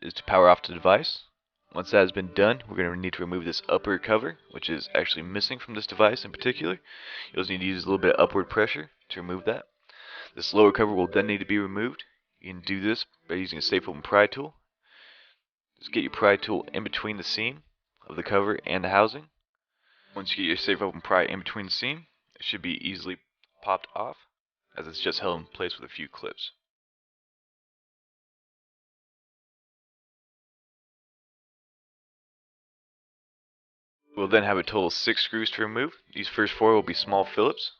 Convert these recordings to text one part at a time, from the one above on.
is to power off the device. Once that has been done, we're going to need to remove this upper cover, which is actually missing from this device in particular. You'll just need to use a little bit of upward pressure to remove that. This lower cover will then need to be removed. You can do this by using a safe open pry tool. Just get your pry tool in between the seam of the cover and the housing. Once you get your safe open pry in between the seam, it should be easily popped off, as it's just held in place with a few clips. We'll then have a total of 6 screws to remove. These first 4 will be small Phillips.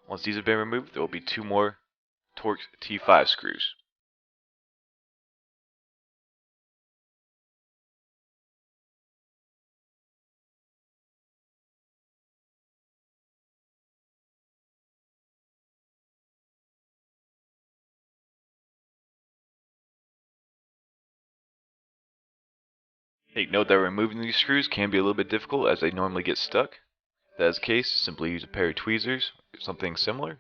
Once these have been removed, there will be 2 more Torx T5 screws. Take note that removing these screws can be a little bit difficult as they normally get stuck. If that is the case, simply use a pair of tweezers or something similar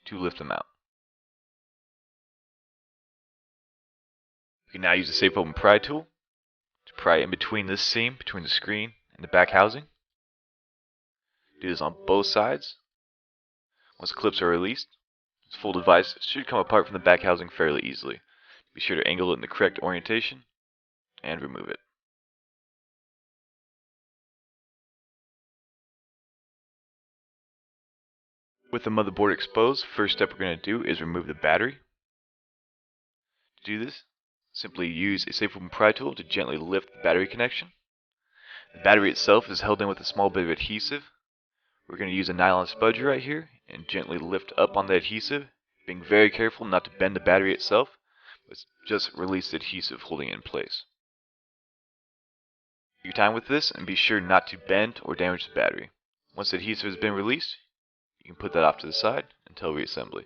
to lift them out. You can now use the safe open pry tool to pry in between this seam, between the screen and the back housing. Do this on both sides. Once the clips are released, this full device should come apart from the back housing fairly easily. Be sure to angle it in the correct orientation and remove it. With the motherboard exposed, first step we're going to do is remove the battery. To do this, simply use a safe open pry tool to gently lift the battery connection. The battery itself is held in with a small bit of adhesive. We're going to use a nylon spudger right here and gently lift up on the adhesive, being very careful not to bend the battery itself, but just release the adhesive holding it in place. Take your time with this and be sure not to bend or damage the battery. Once the adhesive has been released, you can put that off to the side until reassembly.